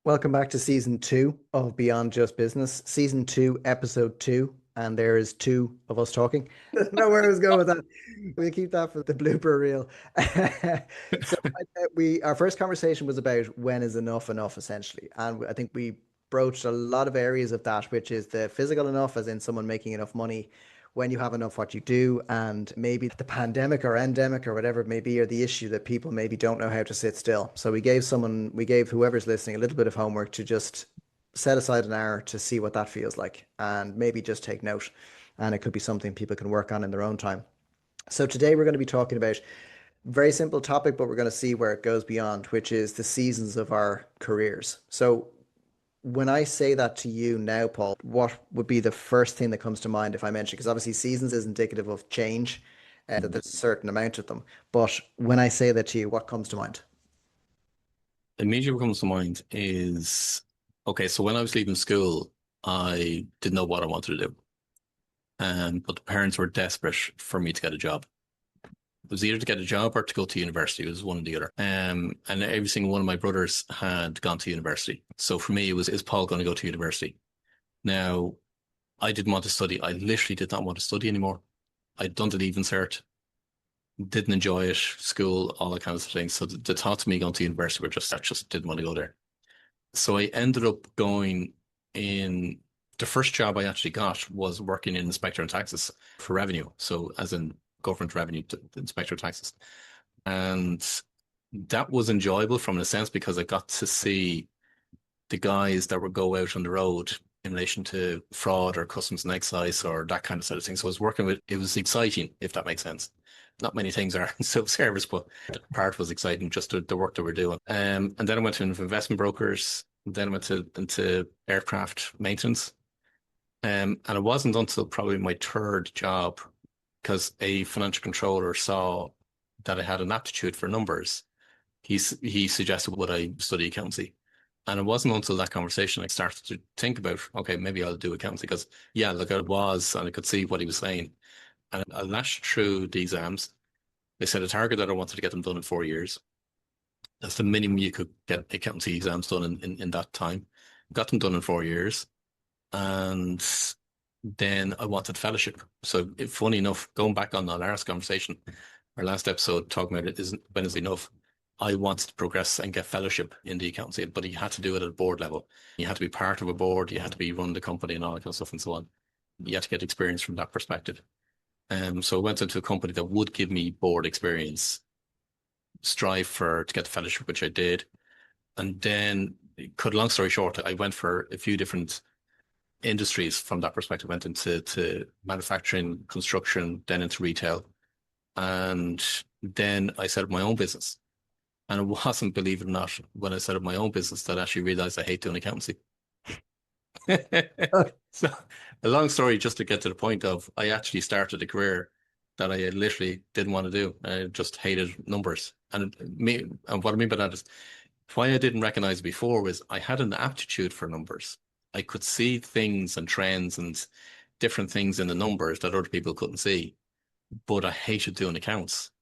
Welcome back to season two of Beyond Just Business, season two, episode two, and there is two of us talking. Know where I was going with that. We'll keep that for the blooper reel. So we our first conversation was about when is enough enough, essentially, and I think we broached a lot of areas of that, which is the physical enough, as in someone making enough money, when you have enough what you do, and maybe the pandemic or endemic or whatever it may be, or the issue that people maybe don't know how to sit still. So we gave whoever's listening a little bit of homework to just set aside an hour to see what that feels like and maybe just take note. And it could be something people can work on in their own time. So today we're going to be talking about a very simple topic, but we're going to see where it goes beyond, which is the seasons of our careers. So when I say that to you now, Paul, what would be the first thing that comes to mind if I mention? Because obviously seasons is indicative of change, and that there's a certain amount of them. But when I say that to you, what comes to mind? Immediately what comes to mind is okay, so when I was leaving school, I didn't know what I wanted to do. But the parents were desperate for me to get a job. It was either to get a job or to go to university. It was one or the other. And every single one of my brothers had gone to university. So for me, it was, is Paul going to go to university? Now, I didn't want to study. I literally did not want to study anymore. I'd done the Leaving Cert, didn't enjoy it, school, all that kind of thing. So the thoughts of me going to university were just, I just didn't want to go there. So I ended up going in the first job I actually got was working in inspector and taxes for revenue. So as in government revenue inspector taxes. And that was enjoyable from a sense because I got to see the guys that would go out on the road in relation to fraud or customs and excise or that kind of sort of thing. So I was working with, it was exciting, if that makes sense. Not many things are in civil service, but the part was exciting, just the work that we're doing. And then I went to investment brokers. Then I went into aircraft maintenance. And it wasn't until probably my third job, because a financial controller saw that I had an aptitude for numbers. He suggested would I study accountancy. And it wasn't until that conversation I started to think about, okay, maybe I'll do accountancy because yeah, look, I was and I could see what he was saying. And I lashed through the exams. They set a target that I wanted to get them done in 4 years. That's the minimum you could get accountancy exams done in that time. Got them done in 4 years. And then I wanted fellowship. So funny enough, going back on our last conversation, our last episode talking about it isn't when is enough. I wanted to progress and get fellowship in the accountancy, but you had to do it at a board level. You had to be part of a board, you had to be running the company and all that kind of stuff and so on. You had to get experience from that perspective. So I went into a company that would give me board experience, strive for to get the fellowship, which I did. And then, cut a long story short, I went for a few different industries from that perspective. Went into manufacturing, construction, then into retail, and then I set up my own business. And it wasn't, believe it or not, when I set up my own business that I actually realized I hate doing accountancy. So, a long story just to get to the point of I actually started a career that I literally didn't want to do. I just hated numbers. And what I mean by that is why I didn't recognize before was I had an aptitude for numbers. I could see things and trends and different things in the numbers that other people couldn't see, but I hated doing accounts.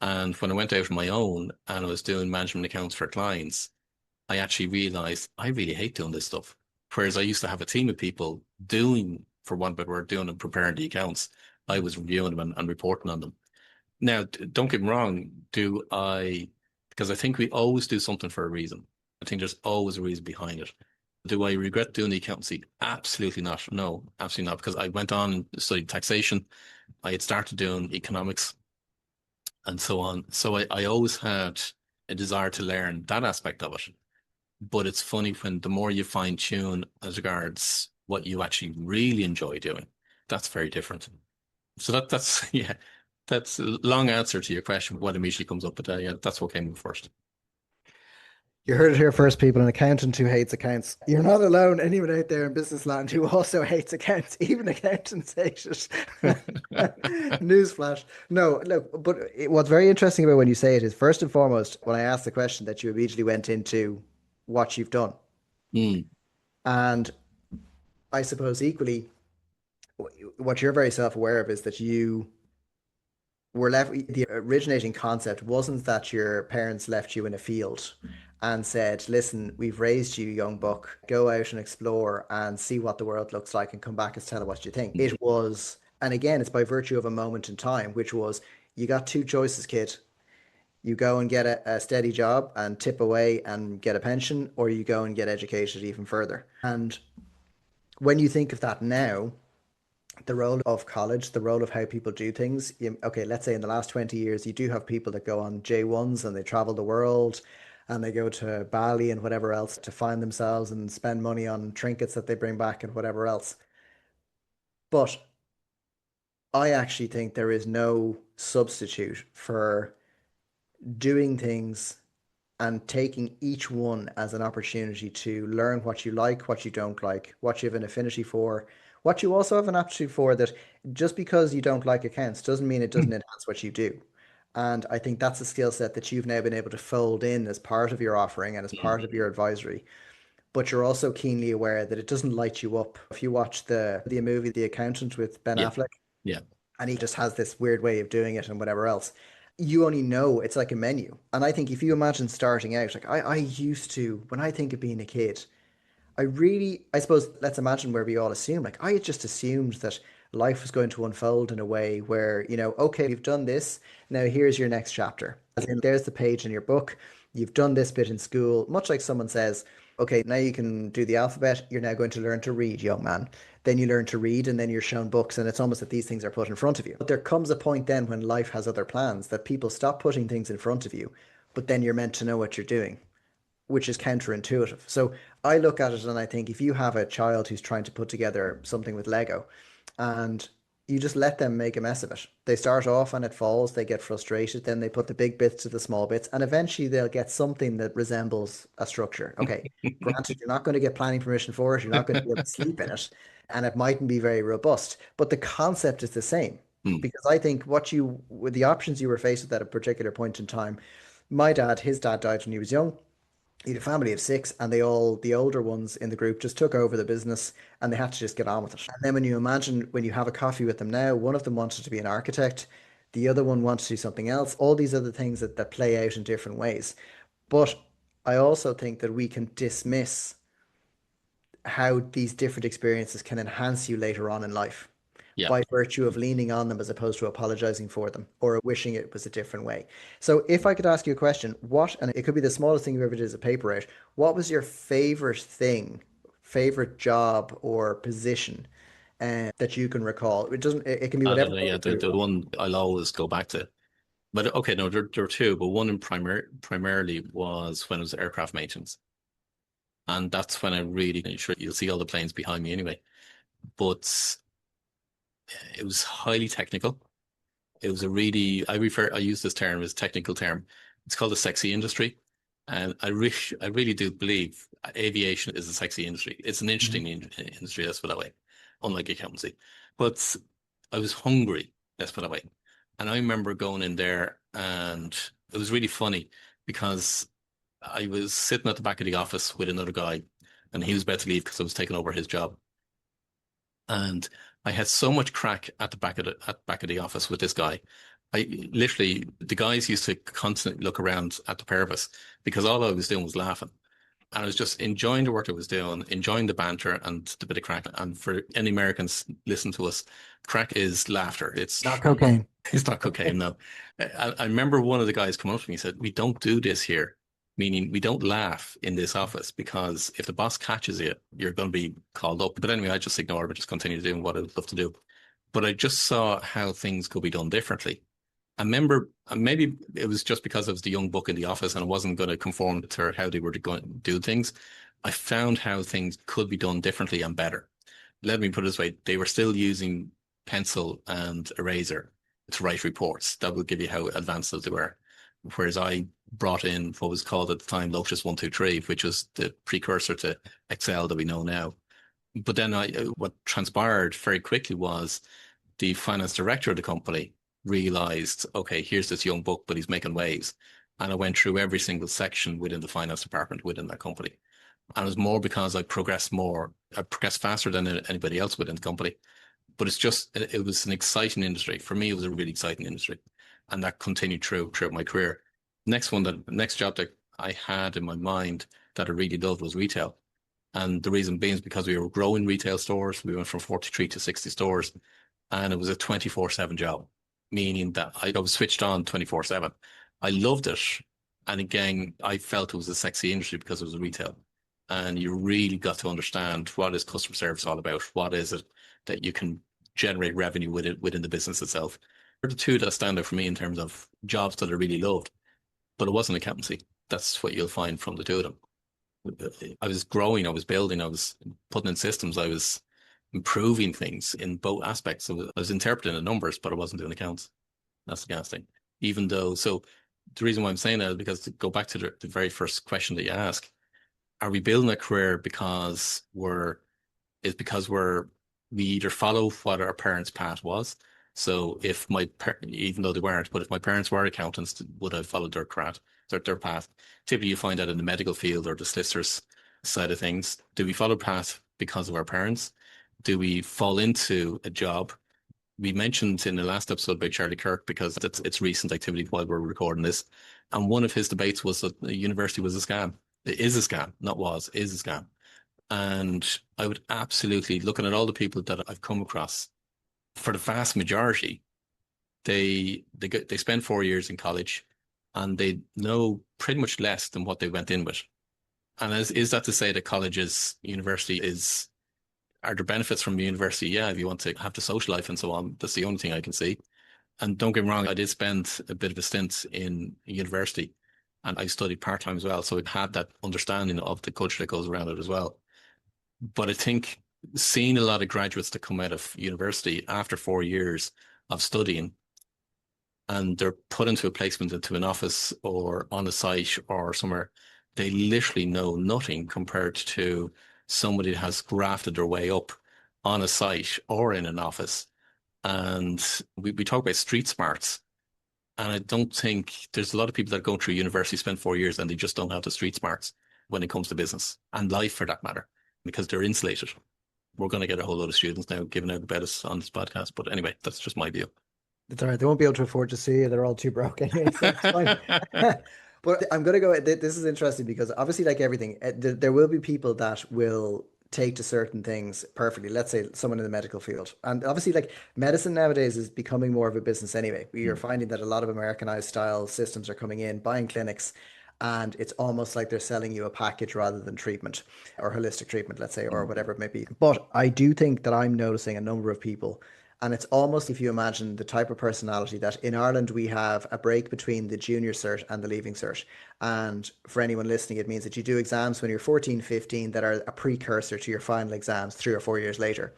And when I went out on my own and I was doing management accounts for clients, I actually realized I really hate doing this stuff. Whereas I used to have a team of people doing, for one better word, doing and preparing the accounts. I was reviewing them and reporting on them. Now, don't get me wrong, because I think we always do something for a reason. I think there's always a reason behind it. Do I regret doing the accountancy? Absolutely not. No, absolutely not. Because I went on and studied taxation. I had started doing economics and so on. So I always had a desire to learn that aspect of it. But it's funny when the more you fine tune as regards what you actually really enjoy doing, that's very different. So that's yeah, that's a long answer to your question. What immediately comes up, but yeah, that's what came up first. You heard it here first, people. An accountant who hates accounts. You're not alone. Anyone out there in business land who also hates accounts, even accountants hate it. Newsflash. No, look, but what's very interesting about when you say it is, first and foremost, when I asked the question, that you immediately went into what you've done. Mm, And I suppose equally, what you're very self-aware of is that you we're left, the originating concept wasn't that your parents left you in a field and said, listen, we've raised you, young buck, go out and explore and see what the world looks like and come back and tell us what you think. It was, and again, it's by virtue of a moment in time, which was you got two choices, kid. You go and get a steady job and tip away and get a pension, or you go and get educated even further. And when you think of that now, the role of college, the role of how people do things. Okay, let's say in the last 20 years, you do have people that go on J1s and they travel the world and they go to Bali and whatever else to find themselves and spend money on trinkets that they bring back and whatever else. But I actually think there is no substitute for doing things and taking each one as an opportunity to learn what you like, what you don't like, what you have an affinity for, what you also have an aptitude for, that just because you don't like accounts doesn't mean it doesn't enhance what you do. And I think that's a skill set that you've now been able to fold in as part of your offering and as part of your advisory. But you're also keenly aware that it doesn't light you up. If you watch the movie The Accountant with Ben Yeah, Affleck, yeah, and he just has this weird way of doing it and whatever else. You only know it's like a menu. And I think if you imagine starting out, like I used to, when I think of being a kid, I suppose, let's imagine where we all assume, like I had just assumed that life was going to unfold in a way where, okay, you've done this, now here's your next chapter. As in, there's the page in your book, you've done this bit in school, much like someone says, okay, now you can do the alphabet, you're now going to learn to read, young man. Then you learn to read, and then you're shown books, and it's almost that these things are put in front of you. But there comes a point then when life has other plans that people stop putting things in front of you, but then you're meant to know what you're doing, which is counterintuitive. So I look at it and I think if you have a child who's trying to put together something with Lego and you just let them make a mess of it, they start off and it falls, they get frustrated, then they put the big bits to the small bits, and eventually they'll get something that resembles a structure. Okay, granted, you're not going to get planning permission for it, you're not going to be able to sleep in it, and it mightn't be very robust, but the concept is the same. mm, Because I think with the options you were faced with at a particular point in time, his dad died when he was young. He had a family of six, and the older ones in the group just took over the business and they had to just get on with it. And then when you imagine when you have a coffee with them now, one of them wanted to be an architect, the other one wants to do something else, all these other things that play out in different ways. But I also think that we can dismiss how these different experiences can enhance you later on in life yeah. by virtue of leaning on them as opposed to apologizing for them or wishing it was a different way. So if I could ask you a question, and it could be the smallest thing you ever did as a paper route, what was your favorite thing, favorite job or position that you can recall? It can be whatever. Yeah, the one I'll always go back to. But okay, no, there are two, but one in primarily was when it was aircraft maintenance. And that's when I really, sure you'll see all the planes behind me anyway. But it was highly technical. It was a really, I use this term as technical term. It's called the sexy industry. And I really do believe aviation is a sexy industry. It's an Mhm. interesting industry, let's put it that way, unlike accountancy. But I was hungry, let's put it that way. And I remember going in there and it was really funny because I was sitting at the back of the office with another guy and he was about to leave because I was taking over his job. And I had so much crack at the back of the office with this guy. I literally the guys used to constantly look around at the pair of us because all I was doing was laughing. And I was just enjoying the work I was doing, enjoying the banter and the bit of crack. And for any Americans listen to us, crack is laughter. Not cocaine. It's not cocaine, no. I remember one of the guys coming up to me and said, "We don't do this here," meaning we don't laugh in this office because if the boss catches you, you're going to be called up. But anyway, I just ignored it, just continued doing what I'd love to do. But I just saw how things could be done differently. I remember maybe it was just because I was the young buck in the office and I wasn't going to conform to how they were going to do things. I found how things could be done differently and better. Let me put it this way, they were still using pencil and eraser to write reports. That would give you how advanced they were. Whereas I brought in what was called at the time Lotus 123, which was the precursor to Excel that we know now. But then what transpired very quickly was the finance director of the company realized, okay, here's this young buck, but he's making waves. And I went through every single section within the finance department within that company. And it was more because I progressed faster than anybody else within the company. But it was an exciting industry. For me, it was a really exciting industry. And that continued throughout my career. Next job that I had in my mind that I really loved was retail. And the reason being is because we were growing retail stores. We went from 43 to 60 stores, and it was a 24/7 job, meaning that I was switched on 24/7. I loved it. And again, I felt it was a sexy industry because it was retail. And you really got to understand what is customer service all about. What is it that you can generate revenue with it within the business itself? They're the two that stand out for me in terms of jobs that I really loved. But it wasn't accountancy. That's what you'll find from the two of them. I was growing, I was building, I was putting in systems, I was improving things in both aspects. I was interpreting the numbers, but I wasn't doing accounts. That's the gas thing. Even though, so the reason why I'm saying that is because to go back to the very first question that you ask, are we building a career because we either follow what our parents' path was. So if even though they weren't, but if my parents were accountants, would I follow their path? Typically, you find that in the medical field or the solicitors side of things. Do we follow path because of our parents? Do we fall into a job? We mentioned in the last episode by Charlie Kirk because it's recent activity while we're recording this, and one of his debates was that the university was a scam. It is a scam, not was, is a scam. And I would absolutely, looking at all the people that I've come across, for the vast majority, they spend 4 years in college and they know pretty much less than what they went in with. And is that to say that university are there benefits from university? Yeah, if you want to have the social life and so on, that's the only thing I can see. And don't get me wrong, I did spend a bit of a stint in university and I studied part-time as well. So I had that understanding of the culture that goes around it as well. But I think seeing a lot of graduates that come out of university after 4 years of studying and they're put into a placement into an office or on a site or somewhere, they literally know nothing compared to somebody that has grafted their way up on a site or in an office. And we talk about street smarts. And I don't think there's a lot of people that go through university, spend 4 years, and they just don't have the street smarts when it comes to business and life for that matter, because they're insulated. We're going to get a whole lot of students now giving out about us on this podcast. But anyway, that's just my view. It's all right. They won't be able to afford to see you. They're all too broke anyway, so it's fine. But I'm going to go. This is interesting because obviously, like everything, there will be people that will take to certain things perfectly. Let's say someone in the medical field. And obviously, like medicine nowadays is becoming more of a business anyway. We are finding that a lot of Americanized style systems are coming in, buying clinics, and it's almost like they're selling you a package rather than treatment or holistic treatment, let's say, or whatever it may be. But I do think that I'm noticing a number of people and it's almost if you imagine the type of personality that in Ireland we have a break between the junior cert and the leaving cert. And for anyone listening, it means that you do exams when you're 14, 15 that are a precursor to your final exams 3 or 4 years later.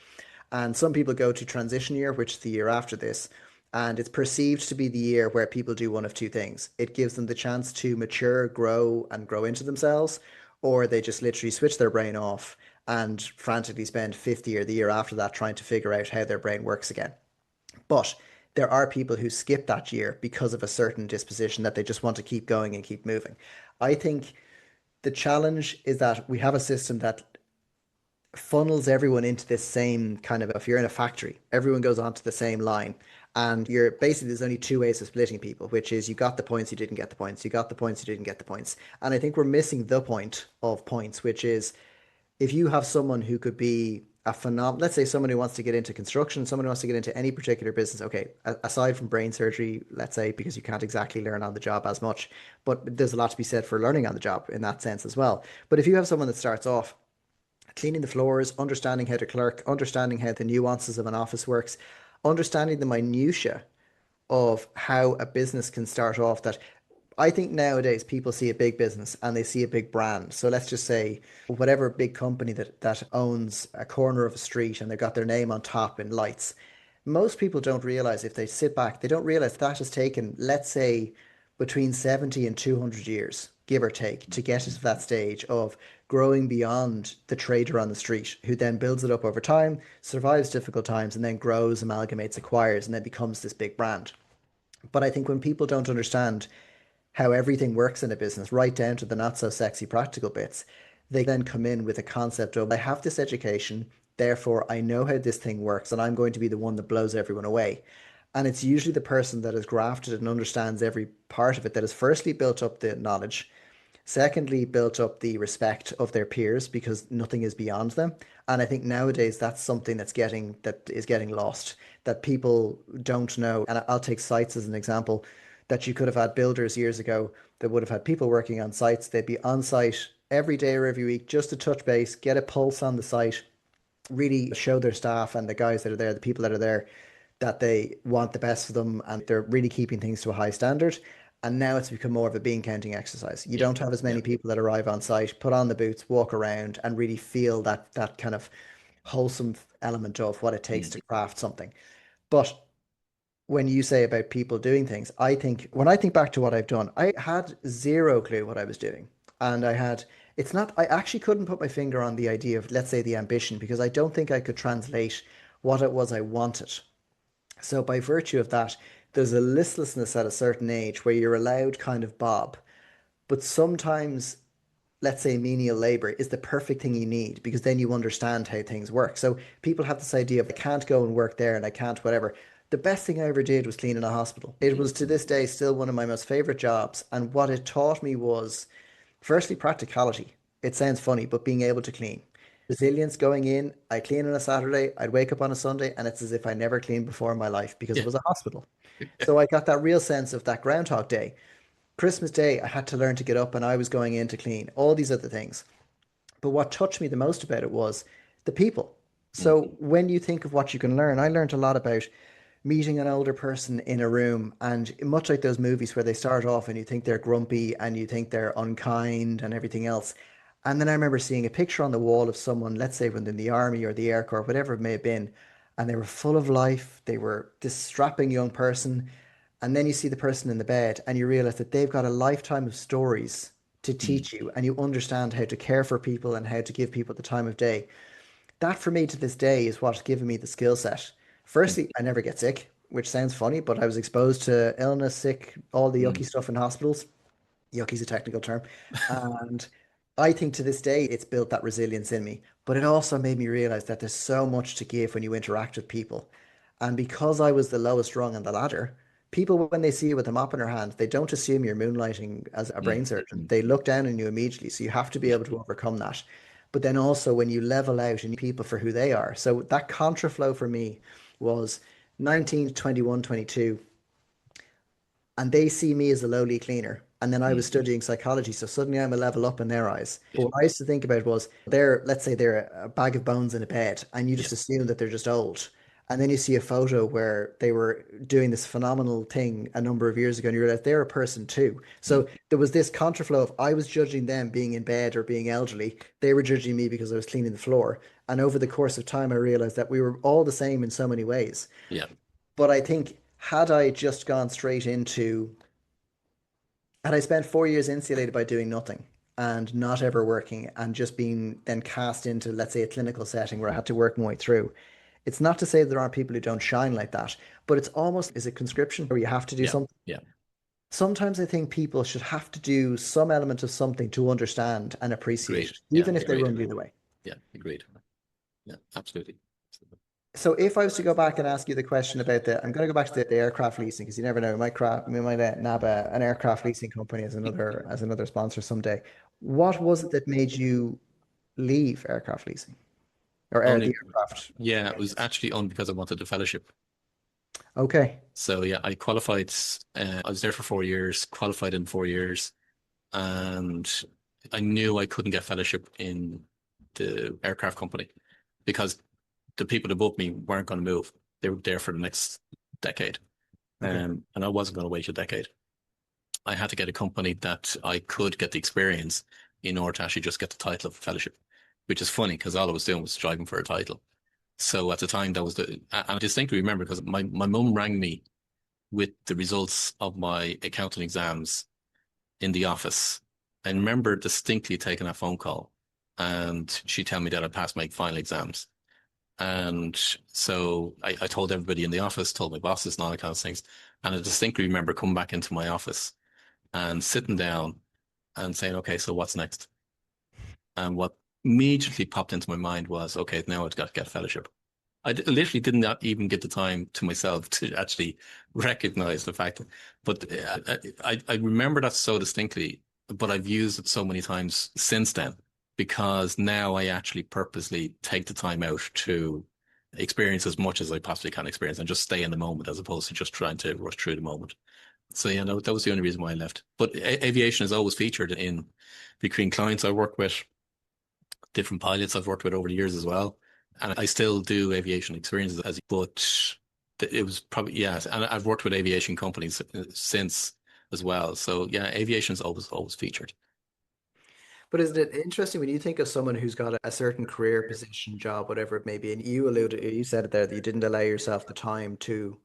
And some people go to transition year, which is the year after this. And it's perceived to be the year where people do one of two things. It gives them the chance to mature, grow, and grow into themselves, or they just literally switch their brain off and frantically spend 50 or the year after that trying to figure out how their brain works again. But there are people who skip that year because of a certain disposition that they just want to keep going and keep moving. I think the challenge is that we have a system that funnels everyone into this same kind of, if you're in a factory, everyone goes onto the same line. And you're basically, there's only two ways of splitting people, which is you got the points, you didn't get the points, you got the points, you didn't get the points. And I think we're missing the point of points, which is if you have someone who could be a let's say someone who wants to get into construction, someone who wants to get into any particular business, okay, aside from brain surgery, let's say, because you can't exactly learn on the job as much, but there's a lot to be said for learning on the job in that sense as well. But if you have someone that starts off cleaning the floors, understanding how to clerk, understanding how the nuances of an office works, understanding the minutiae of how a business can start off that I think nowadays people see a big business and they see a big brand. So let's just say whatever big company that owns a corner of a street and they've got their name on top in lights. Most people don't realize if they sit back, they don't realize that has taken, let's say, between 70 and 200 years, give or take, to get it to that stage of growing beyond the trader on the street, who then builds it up over time, survives difficult times, and then grows, amalgamates, acquires, and then becomes this big brand. But I think when people don't understand how everything works in a business, right down to the not so sexy practical bits, they then come in with a concept of, I have this education, therefore I know how this thing works, and I'm going to be the one that blows everyone away. And it's usually the person that has grafted and understands every part of it that has firstly built up the knowledge, secondly, built up the respect of their peers because nothing is beyond them. And I think nowadays that's something that is getting lost, that people don't know. And I'll take sites as an example, that you could have had builders years ago that would have had people working on sites. They'd be on site every day or every week just to touch base, get a pulse on the site, really show their staff and the guys that are there, the people that are there, that they want the best for them and they're really keeping things to a high standard. And now it's become more of a bean counting exercise. You Yeah. don't have as Yeah. many people that arrive on site, put on the boots, walk around, and really feel that kind of wholesome element of what it takes Mm. to craft something. But when you say about people doing things, I think when I think back to what I've done, I had zero clue what I was doing. And it's not, I actually couldn't put my finger on the idea of, let's say, the ambition, because I don't think I could translate what it was I wanted. So, by virtue of that, there's a listlessness at a certain age where you're allowed kind of bob. But sometimes, let's say, menial labor is the perfect thing you need because then you understand how things work. So, people have this idea of I can't go and work there and I can't whatever. The best thing I ever did was clean in a hospital. It was to this day still one of my most favorite jobs. And what it taught me was, firstly, practicality. It sounds funny, but being able to clean. Resilience going in, I clean on a Saturday, I'd wake up on a Sunday, and it's as if I never cleaned before in my life because it Yeah. was a hospital. So I got that real sense of that Groundhog Day. Christmas Day, I had to learn to get up and I was going in to clean, all these other things. But what touched me the most about it was the people. So Mm. when you think of what you can learn, I learned a lot about meeting an older person in a room, and much like those movies where they start off and you think they're grumpy and you think they're unkind and everything else. And then I remember seeing a picture on the wall of someone, let's say when in the army or the Air Corps, whatever it may have been, and they were full of life. They were this strapping young person. And then you see the person in the bed and you realize that they've got a lifetime of stories to Mm. teach you, and you understand how to care for people and how to give people the time of day. That for me to this day is what's given me the skill set. Mm. Firstly, I never get sick, which sounds funny, but I was exposed to illness, sick, all the yucky Mm. stuff in hospitals. Yucky's a technical term. And I think to this day, it's built that resilience in me. But it also made me realize that there's so much to give when you interact with people. And because I was the lowest rung on the ladder, people, when they see you with a mop in their hand, they don't assume you're moonlighting as a brain Mm. surgeon. Mm. They look down on you immediately. So you have to be Yeah. able to overcome that. But then also when you level out and people for who they are. So that contraflow for me was 19, 21, 22, and they see me as a lowly cleaner. And then I was Mm. studying psychology, so suddenly I'm a level up in their eyes. Yeah. But what I used to think about was let's say they're a bag of bones in a bed, and you Yeah. just assume that they're just old. And then you see a photo where they were doing this phenomenal thing a number of years ago, and you realize they're a person too. Mm. So there was this contraflow of I was judging them being in bed or being elderly. They were judging me because I was cleaning the floor. And over the course of time, I realized that we were all the same in so many ways. Yeah. But I think had I just gone straight into had I spent 4 years insulated by doing nothing and not ever working and just being then cast into, let's say, a clinical setting where I had to work my way through, it's not to say there aren't people who don't shine like that, but it's almost is a conscription where you have to do Yeah. something. Yeah. Sometimes I think people should have to do some element of something to understand and appreciate Agreed. it, Yeah. even if they Agreed. run the other way. Yeah. Agreed. Yeah. Absolutely. So if I was to go back and ask you the question about I'm going to go back to the aircraft leasing because you never know, we might nab an aircraft leasing company as another sponsor someday. What was it that made you leave aircraft leasing or the Only, aircraft? yeah, it was actually only because I wanted the fellowship. Okay, So yeah, I qualified. I was there for 4 years, qualified in 4 years, and I knew I couldn't get fellowship in the aircraft company because the people above me weren't going to move. They were there for the next decade, okay, and I wasn't going to wait a decade. I had to get a company that I could get the experience in order to actually just get the title of fellowship, which is funny because all I was doing was striving for a title. So at the time, that was and I distinctly remember because my mum rang me with the results of my accounting exams in the office. I remember distinctly taking a phone call and she told me that I passed my final exams. And so I told everybody in the office, told my bosses and all that kind of things. And I distinctly remember coming back into my office and sitting down and saying, okay, so what's next? And what immediately popped into my mind was, okay, now I've got to get a fellowship. literally did not even get the time to myself to actually recognize the fact. But I remember that so distinctly, but I've used it so many times since then because now I actually purposely take the time out to experience as much as I possibly can experience and just stay in the moment as opposed to just trying to rush through the moment. So yeah, no, that was the only reason why I left. But aviation is always featured in between clients I work with, different pilots I've worked with over the years as well. And I still do aviation experiences but it was probably, yeah, and I've worked with aviation companies since as well. So yeah, aviation is always featured. But isn't it interesting when you think of someone who's got a certain career position, job, whatever it may be, and you said it there that you didn't allow yourself the time to.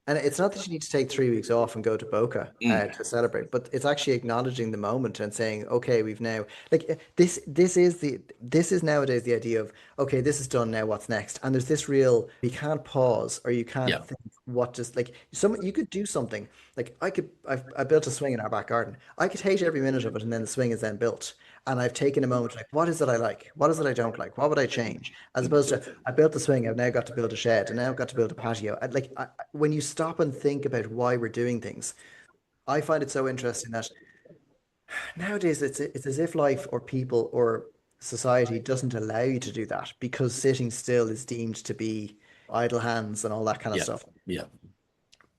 And it's not that you need to take 3 weeks off and go to Boca Mm, to celebrate, but it's actually acknowledging the moment and saying, okay, we've now like this is nowadays the idea of okay, this is done now, what's next? And there's this real you can't pause or you can't yeah, think what just like some you could do something like I built a swing in our back garden. I could hate every minute of it, and then the swing is then built. And I've taken a moment like, what is it I like? What is it I don't like? What would I change? As opposed to, I built the swing, I've now got to build a shed, and now I've got to build a patio. When you stop and think about why we're doing things, I find it so interesting that nowadays it's as if life or people or society doesn't allow you to do that because sitting still is deemed to be idle hands and all that kind of yeah, stuff. yeah.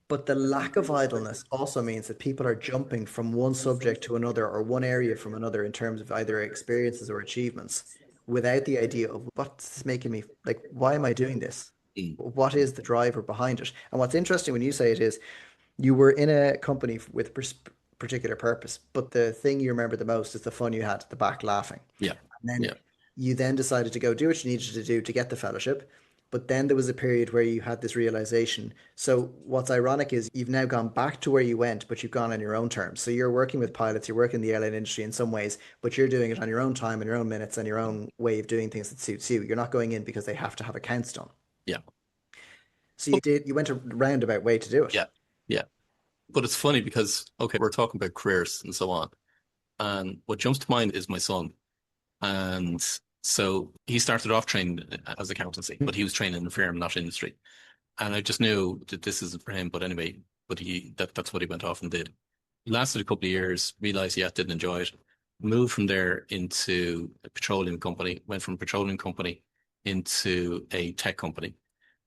But the lack of idleness also means that people are jumping from one subject to another or one area from another in terms of either experiences or achievements without the idea of what's making me like, why am I doing this? Mm, What is the driver behind it? And what's interesting when you say it is you were in a company with a particular purpose, but the thing you remember the most is the fun you had at the back laughing. yeah, And then yeah, you then decided to go do what you needed to do to get the fellowship. But then there was a period where you had this realization. So what's ironic is you've now gone back to where you went, but you've gone on your own terms. So you're working with pilots, you're working in the airline industry in some ways, but you're doing it on your own time and your own minutes and your own way of doing things that suits you. You're not going in because they have to have accounts done. yeah. So But you went a roundabout way to do it. yeah, yeah. But it's funny because okay, we're talking about careers and so on. And what jumps to mind is my son. And so he started off trained as accountancy, but he was trained in the firm, not industry. And I just knew that this isn't for him. But anyway, but that's what he went off and did. Lasted a couple of years, realized yeah, didn't enjoy it. Moved from there into a petroleum company, went from a petroleum company into a tech company.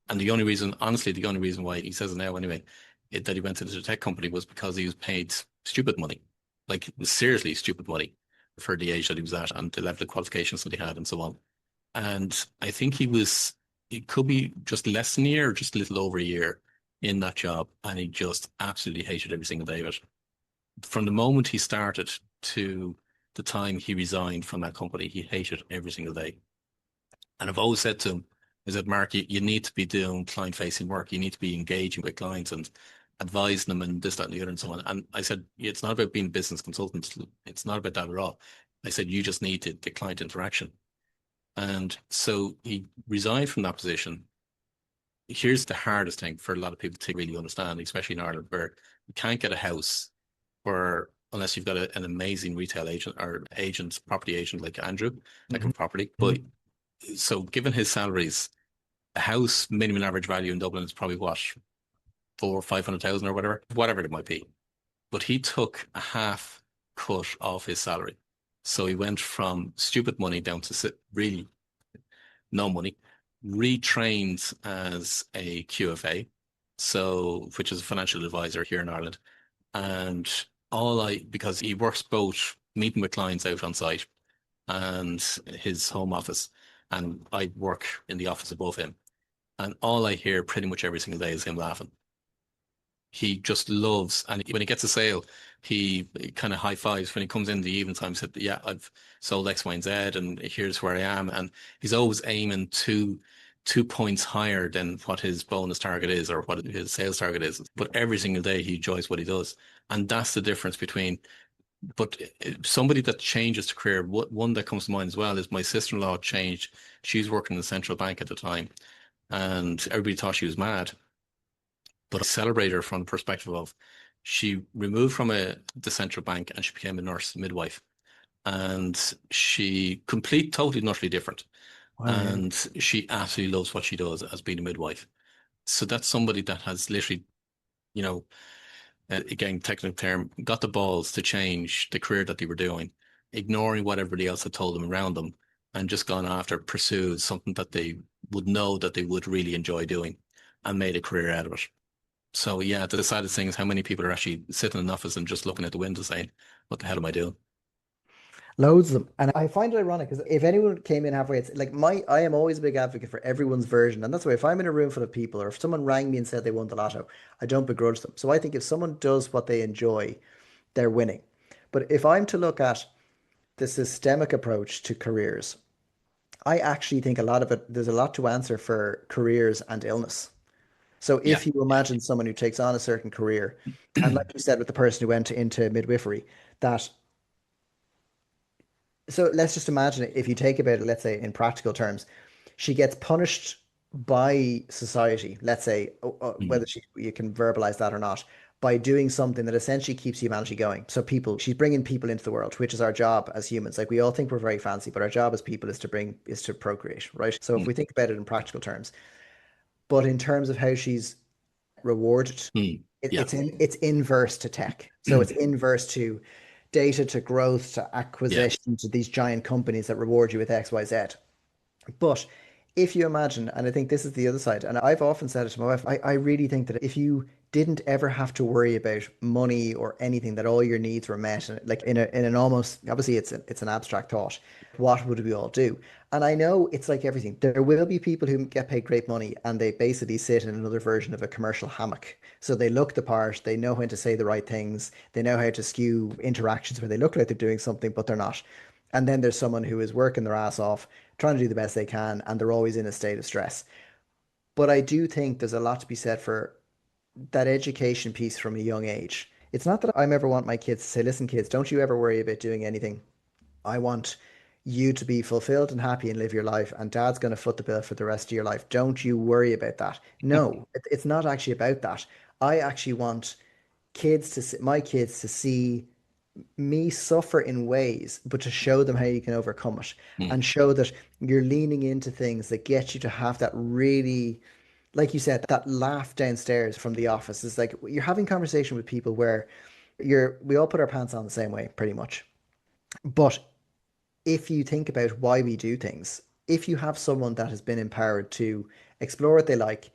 And the only reason, honestly, the only reason why he says it now anyway, that he went into the tech company was because he was paid stupid money, like seriously stupid money for the age that he was at and the level of qualifications that he had and so on. And I think it could be just less than a year or just a little over a year in that job. And he just absolutely hated every single day of it. From the moment he started to the time he resigned from that company, he hated every single day. And I've always said to him, I said, Mark, you need to be doing client facing work. You need to be engaging with clients and advising them and this, that, and the other and so on. And I said, it's not about being a business consultant. It's not about that at all. I said, you just need the client interaction. And so he resigned from that position. Here's the hardest thing for a lot of people to really understand, especially in Ireland, where you can't get a house where unless you've got an amazing retail agent or agent, property agent like Andrew, like a Mhm. property. But so given his salaries, a house minimum average value in Dublin is probably what, 400,000 or 500,000 or whatever it might be. But he took a half cut off his salary. So he went from stupid money down to really no money, retrained as a QFA, so which is a financial advisor here in Ireland. And because he works both meeting with clients out on site and his home office, and I work in the office above him. And all I hear pretty much every single day is him laughing. He just loves, and when he gets a sale, he kind of high fives when he comes in the evening time. Said, "Yeah, I've sold X, Y, and Z, and here's where I am." And he's always aiming 2 points higher than what his bonus target is or what his sales target is. But every single day, he enjoys what he does, and that's the difference between. But somebody that changes to career, one that comes to mind as well is my sister-in-law changed. She's working in the central bank at the time, and everybody thought she was mad. But I celebrate her from the perspective of she removed from the central bank and she became a nurse midwife. And she totally and utterly different. Wow, yeah. and she absolutely loves what she does as being a midwife. So that's somebody that has literally, you know, again, technical term, got the balls to change the career that they were doing, ignoring what everybody else had told them around them, and just gone after, pursued something that they would know that they would really enjoy doing and made a career out of it. So yeah, the saddest thing is how many people are actually sitting in an office and just looking at the window saying, what the hell am I doing? Loads of them. And I find it ironic because if anyone came in halfway, it's like I am always a big advocate for everyone's version. And that's why if I'm in a room full of people or if someone rang me and said they won the lotto, I don't begrudge them. So I think if someone does what they enjoy, they're winning. But if I'm to look at the systemic approach to careers, I actually think a lot of it, there's a lot to answer for careers and illness. So Yeah. if you imagine someone who takes on a certain career, and like you said with the person who went into midwifery, that so let's just imagine it, if you take about it, let's say in practical terms, she gets punished by society, let's say, whether Mm. you can verbalize that or not, by doing something that essentially keeps humanity going. So she's bringing people into the world, which is our job as humans. Like we all think we're very fancy, but our job as people is to procreate, right? So if Mm. we think about it in practical terms, but in terms of how she's rewarded, Mm. Yeah. it's inverse to tech. So it's inverse to data, to growth, to Yeah. acquisition, to these giant companies that reward you with X, Y, Z. But if you imagine, and I think this is the other side, and I've often said it to my wife, I really think that if you didn't ever have to worry about money or anything, that all your needs were met, and like in an almost obviously it's an abstract thought, what would we all do? And I know it's like everything. There will be people who get paid great money and they basically sit in another version of a commercial hammock. So they look the part, they know when to say the right things, they know how to skew interactions where they look like they're doing something, but they're not. And then there's someone who is working their ass off, trying to do the best they can, and they're always in a state of stress. But I do think there's a lot to be said for that education piece from a young age. It's not that I ever want my kids to say, listen, kids, don't you ever worry about doing anything. I want you to be fulfilled and happy and live your life, and dad's going to foot the bill for the rest of your life. Don't you worry about that. No, it's not actually about that. I actually want my kids to see me suffer in ways, but to show them how you can overcome it Mm. and show that you're leaning into things that get you to have that really, like you said, that laugh downstairs from the office. Is like you're having conversation with people where we all put our pants on the same way, pretty much. But if you think about why we do things, if you have someone that has been empowered to explore what they like,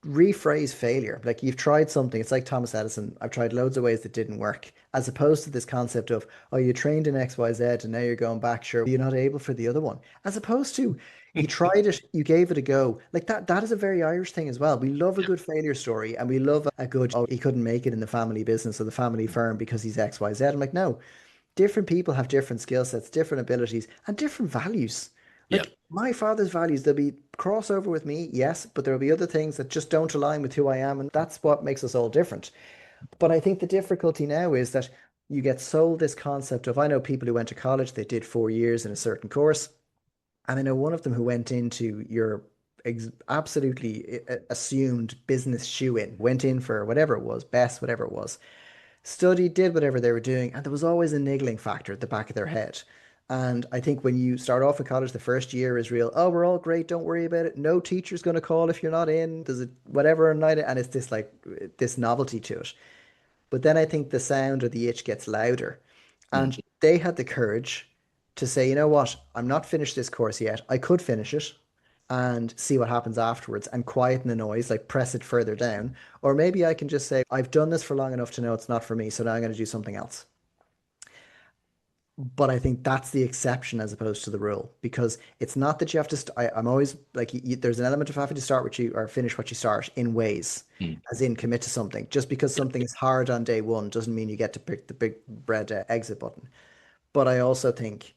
rephrase failure. Like you've tried something, it's like Thomas Edison. I've tried loads of ways that didn't work, as opposed to this concept of, oh, you trained in XYZ and now you're going back, sure, you're not able for the other one. As opposed to you tried it, you gave it a go. Like that is a very Irish thing as well. We love a Yeah. good failure story and we love a good, oh, he couldn't make it in the family business or the family firm because he's XYZ. I'm like, no, different people have different skill sets, different abilities, and different values. Yeah. Like my father's values, there'll be crossover with me, yes, but there'll be other things that just don't align with who I am, and that's what makes us all different. But I think the difficulty now is that you get sold this concept of I know people who went to college, they did 4 years in a certain course, and I know one of them who went into your absolutely assumed business shoe in, went in for whatever it was, best, whatever it was, studied, did whatever they were doing, and there was always a niggling factor at the back of their head. And I think when you start off in college, the first year is real. Oh, we're all great. Don't worry about it. No teacher's going to call if you're not in. There's a whatever night, and it's this like this novelty to it. But then I think the sound or the itch gets louder, Mm. and they had the courage to say, you know what, I'm not finished this course yet. I could finish it and see what happens afterwards and quieten the noise, like press it further down. Or maybe I can just say, I've done this for long enough to know it's not for me, so now I'm going to do something else. But I think that's the exception as opposed to the rule because it's not that you have to. I'm always like, there's an element of having to start what you or finish what you start in ways, Mm. as in commit to something. Just because Yeah. something is hard on day one doesn't mean you get to pick the big red exit button. But I also think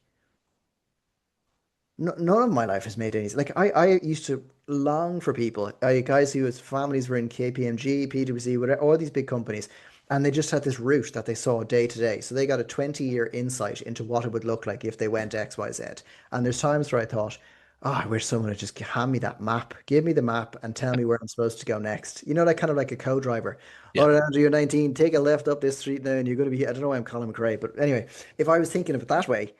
no, none of my life has made any like I used to long for people, guys whose families were in KPMG, PwC, whatever, all these big companies, and they just had this route that they saw day to day. So they got a 20-year insight into what it would look like if they went XYZ. And there's times where I thought, oh, I wish someone would just hand me that map, give me the map and tell me where I'm supposed to go next. You know, like kind of like a co-driver. Yeah. Oh, Andrew, you're 19, take a left up this street now and you're going to be, I don't know why I'm calling him McRae, but anyway, if I was thinking of it that way,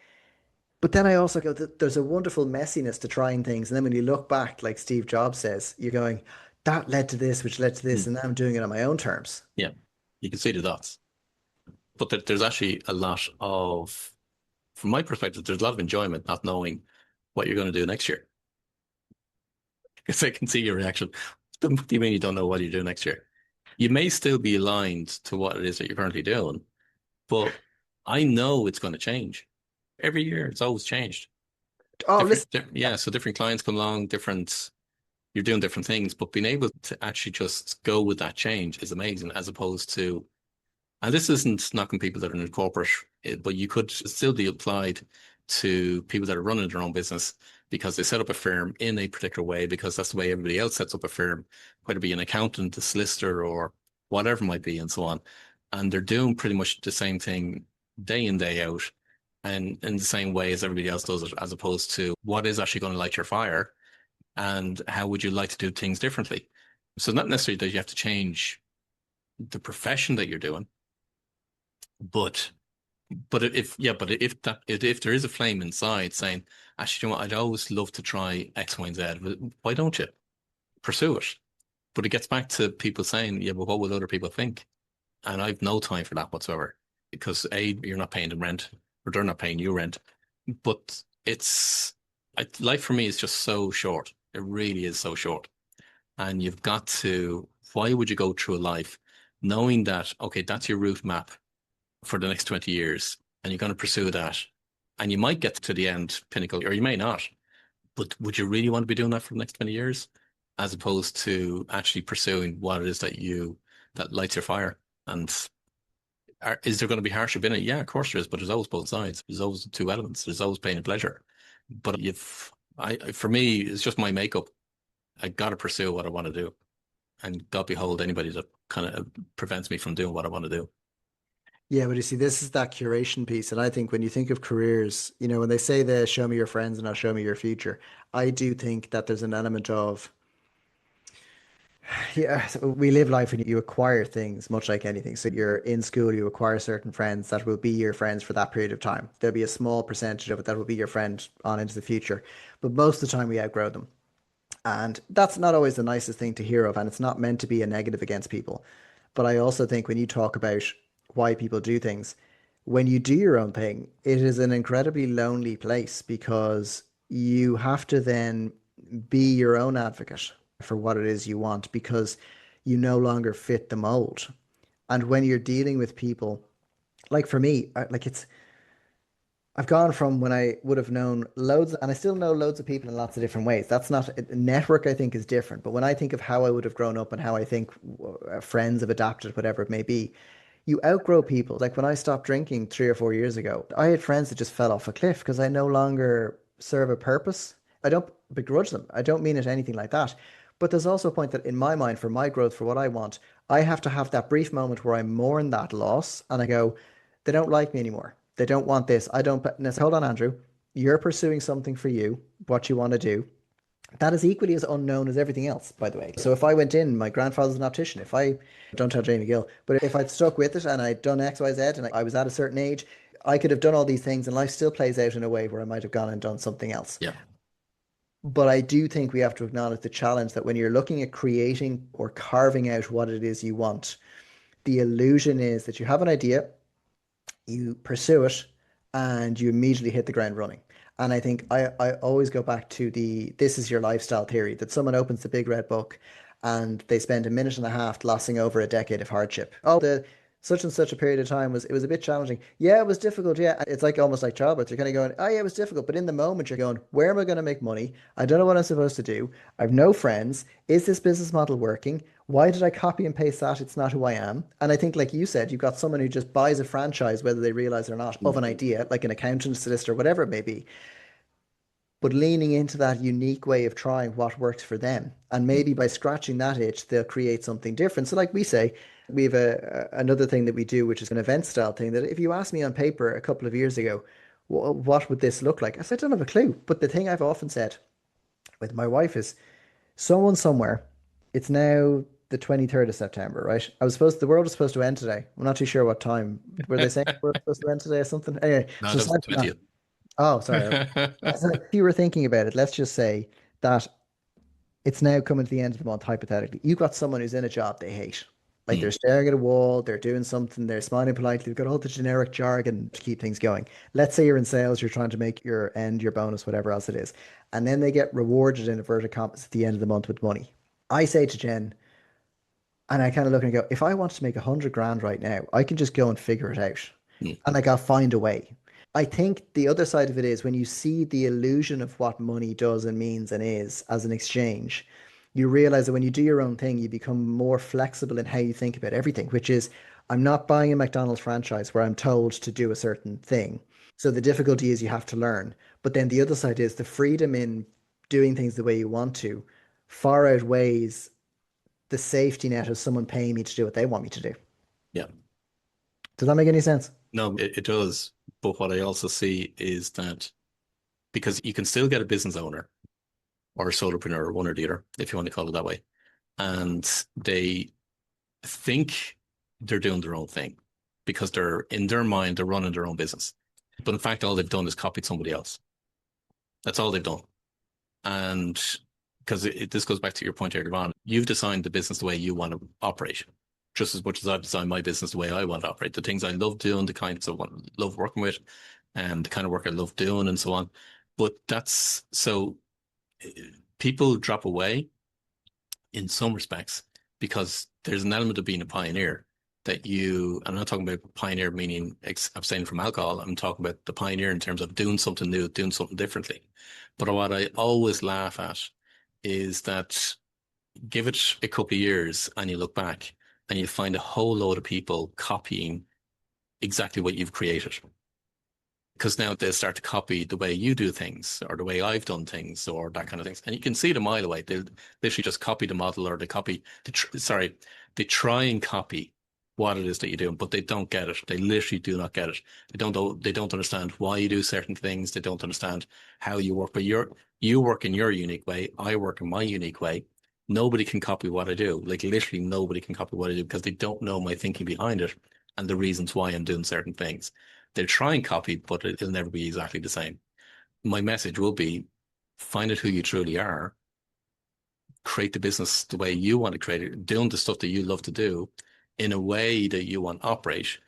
But then I also go, there's a wonderful messiness to trying things. And then when you look back, like Steve Jobs says, you're going, that led to this, which led to this, Mm. and now I'm doing it on my own terms. Yeah, you can see the dots. But there's actually a lot of, from my perspective, there's a lot of enjoyment not knowing what you're going to do next year. Because I can see your reaction. What do you mean you don't know what you do next year? You may still be aligned to what it is that you're currently doing, but I know it's going to change. Every year, it's always changed. Oh, listen, Yeah, so different clients come along, you're doing different things, but being able to actually just go with that change is amazing, as opposed to, and this isn't knocking people that are in corporate, but you could still be applied to people that are running their own business because they set up a firm in a particular way because that's the way everybody else sets up a firm, whether it be an accountant, a solicitor, or whatever it might be, and so on. And they're doing pretty much the same thing day in, day out, and in the same way as everybody else does it, as opposed to what is actually going to light your fire and how would you like to do things differently. So not necessarily that you have to change the profession that you're doing, but if there is a flame inside saying, actually, you know what, I'd always love to try X, Y, and Z. Well, why don't you pursue it? But it gets back to people saying, yeah, but what will other people think? And I've no time for that whatsoever because A, you're not paying them rent, or they're not paying you rent. But life for me is just so short. It really is so short. And you've got to, why would you go through a life knowing that, okay, that's your route map for the next 20 years and you're going to pursue that. And you might get to the end pinnacle or you may not. But would you really want to be doing that for the next 20 years as opposed to actually pursuing what it is that lights your fire? And is there going to be hardship in it? Yeah, of course there is, but there's always both sides. There's always two elements. There's always pain and pleasure. But for me, it's just my makeup. I got to pursue what I want to do. And God behold anybody that kind of prevents me from doing what I want to do. yeah, but you see, this is that curation piece. And I think when you think of careers, when they say the show me your friends and I'll show me your future, I do think that there's an element of, yeah, so we live life and you acquire things much like anything. So you're in school, you acquire certain friends that will be your friends for that period of time. There'll be a small percentage of it that will be your friend on into the future. But most of the time we outgrow them. And that's not always the nicest thing to hear of, and it's not meant to be a negative against people. But I also think when you talk about why people do things, when you do your own thing, it is an incredibly lonely place because you have to then be your own advocate for what it is you want because you no longer fit the mold. And when you're dealing with people, like for me, like I've gone from when I would have known loads, and I still know loads of people in lots of different ways. That's not network, I think, is different. But when I think of how I would have grown up and how I think friends have adapted, whatever it may be, you outgrow people. Like when I stopped drinking 3 or 4 years ago, I had friends that just fell off a cliff because I no longer serve a purpose. I don't begrudge them. I don't mean it anything like that. But there's also a point that in my mind, for my growth, for what I want, I have to have that brief moment where I mourn that loss and I go, they don't like me anymore. They don't want this. I don't. And I say, hold on, Andrew. You're pursuing something for you, what you want to do. That is equally as unknown as everything else, by the way. So if I went in, my grandfather's an optician. If I don't tell Jamie Gill, but if I'd stuck with it and I'd done X, Y, Z, and I was at a certain age, I could have done all these things, and life still plays out in a way where I might have gone and done something else. Yeah. But I do think we have to acknowledge the challenge that when you're looking at creating or carving out what it is you want, the illusion is that you have an idea, you pursue it, and you immediately hit the ground running. And I think I always go back to the this is your lifestyle theory that someone opens the big red book and they spend a minute and a half glossing over a decade of hardship. Oh, the such and such a period of time was a bit challenging. Yeah, it was difficult. Yeah, it's like almost like childbirth. You're kind of going, oh yeah, it was difficult. But in the moment, you're going, where am I going to make money? I don't know what I'm supposed to do. I've no friends. Is this business model working? Why did I copy and paste that? It's not who I am. And I think, like you said, you've got someone who just buys a franchise, whether they realize it or not, of an idea, like an accountant, solicitor, whatever it may be, but leaning into that unique way of trying what works for them. And maybe by scratching that itch, they'll create something different. So, like we say, we have another thing that we do, which is an event style thing that if you asked me on paper a couple of years ago, what would this look like? I said, I don't have a clue. But the thing I've often said with my wife is someone somewhere, it's now the 23rd of September, right? The world was supposed to end today. I'm not too sure what time. Were they saying the world was supposed to end today or something? Anyway, No, so that was aside the from that, 20th. Oh, sorry. Okay. So if you were thinking about it, let's just say that it's now coming to the end of the month, hypothetically. You've got someone who's in a job they hate. Like they're Mm, staring at a wall, they're doing something, they're smiling politely, they've got all the generic jargon to keep things going. Let's say you're in sales, you're trying to make your end, your bonus, whatever else it is. And then they get rewarded in inverted commas at the end of the month with money. I say to Jen, and I kind of look and go, if I want to make 100 grand right now, I can just go and figure it out. mm, And like I'll find a way. I think the other side of it is when you see the illusion of what money does and means and is as an exchange, you realize that when you do your own thing, you become more flexible in how you think about everything, which is I'm not buying a McDonald's franchise where I'm told to do a certain thing. So the difficulty is you have to learn. But then the other side is the freedom in doing things the way you want to far outweighs the safety net of someone paying me to do what they want me to do. yeah. Does that make any sense? No, it does. But what I also see is that because you can still get a business owner or a solopreneur or one or the other, if you want to call it that way, and they think they're doing their own thing because they're in their mind, they're running their own business. But in fact, all they've done is copied somebody else. That's all they've done. And because this goes back to your point earlier on, you've designed the business the way you want to operate, just as much as I've designed my business the way I want to operate. The things I love doing, the kinds of what I love working with, and the kind of work I love doing, and so on. But that's so people drop away in some respects because there's an element of being a pioneer that I'm not talking about pioneer meaning abstaining from alcohol. I'm talking about the pioneer in terms of doing something new, doing something differently. But what I always laugh at is that give it a couple of years and you look back and you find a whole load of people copying exactly what you've created because now they start to copy the way you do things or the way I've done things or that kind of things. And you can see it a mile away. They'll literally just copy the model or they try and copy what it is that you're doing, but they don't get it. They literally do not get it. They don't understand why you do certain things. They don't understand how you work, but you work in your unique way. I work in my unique way. Nobody can copy what I do. Like literally nobody can copy what I do because they don't know my thinking behind it and the reasons why I'm doing certain things. They'll try and copy, but it'll never be exactly the same. My message will be find out who you truly are, create the business the way you want to create it, doing the stuff that you love to do in a way that you want to operate.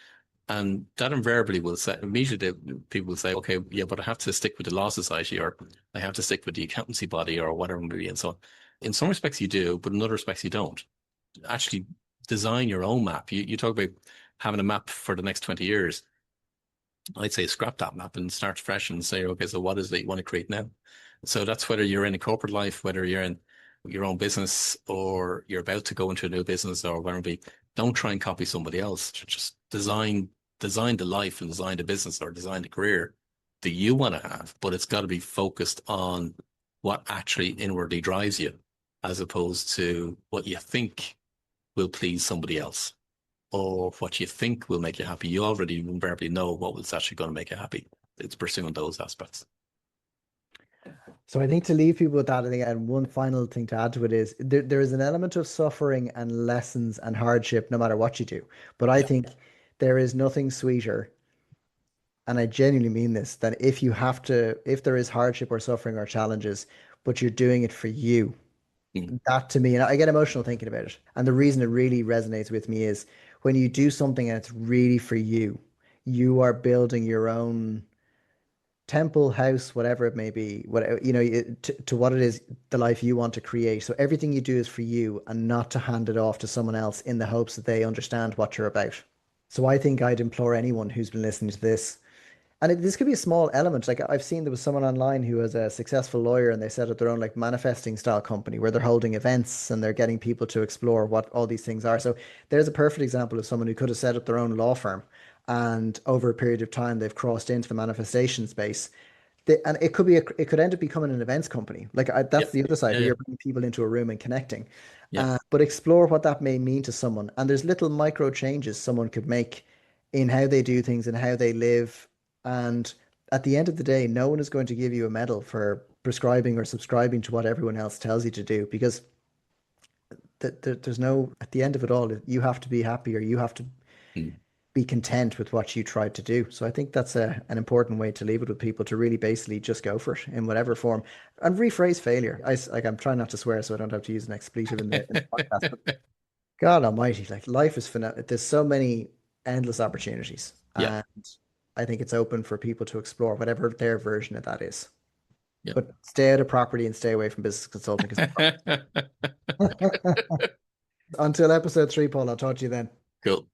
And that invariably will say, immediately people will say, okay, yeah, but I have to stick with the law society or I have to stick with the accountancy body or whatever it may be. And so on. In some respects you do, but in other respects you don't. Actually design your own map. You talk about having a map for the next 20 years. I'd say scrap that map and start fresh and say, okay, so what is it that you want to create now? So that's whether you're in a corporate life, whether you're in your own business or you're about to go into a new business or whatever it be, don't try and copy somebody else. Just design the life and design the business or design the career that you want to have, but it's got to be focused on what actually inwardly drives you as opposed to what you think will please somebody else or what you think will make you happy. You already invariably know what was actually going to make you happy. It's pursuing those aspects. So I think to leave people with that, I think, and one final thing to add to it is there is an element of suffering and lessons and hardship no matter what you do. But I Yeah. think there is nothing sweeter, and I genuinely mean this, that if there is hardship or suffering or challenges, but you're doing it for you, Mm, that to me, and I get emotional thinking about it. And the reason it really resonates with me is when you do something and it's really for you, you are building your own temple, house, whatever it may be, whatever, to what it is, the life you want to create. So everything you do is for you and not to hand it off to someone else in the hopes that they understand what you're about. So I think I'd implore anyone who's been listening to this, and this could be a small element. Like I've seen there was someone online who was a successful lawyer and they set up their own like manifesting style company where they're holding events and they're getting people to explore what all these things are. So there's a perfect example of someone who could have set up their own law firm and over a period of time they've crossed into the manifestation space. And it could end up becoming an events company. yeah. That's the other side Yeah. where Yeah. you're bringing people into a room and connecting. Yeah. But explore what that may mean to someone. And there's little micro changes someone could make in how they do things and how they live. And at the end of the day, no one is going to give you a medal for prescribing or subscribing to what everyone else tells you to do because there's no, at the end of it all, you have to be happy or you have to Mm. be content with what you tried to do. So I think that's an important way to leave it with people, to really basically just go for it in whatever form and rephrase failure. Like, I'm trying not to swear so I don't have to use an expletive in the podcast. But God Almighty, like, life is finite. There's so many endless opportunities, Yeah, and I think it's open for people to explore whatever their version of that is. yeah. But stay out of property and stay away from business consulting. 'Cause until episode 3, Paul, I'll talk to you then. Cool.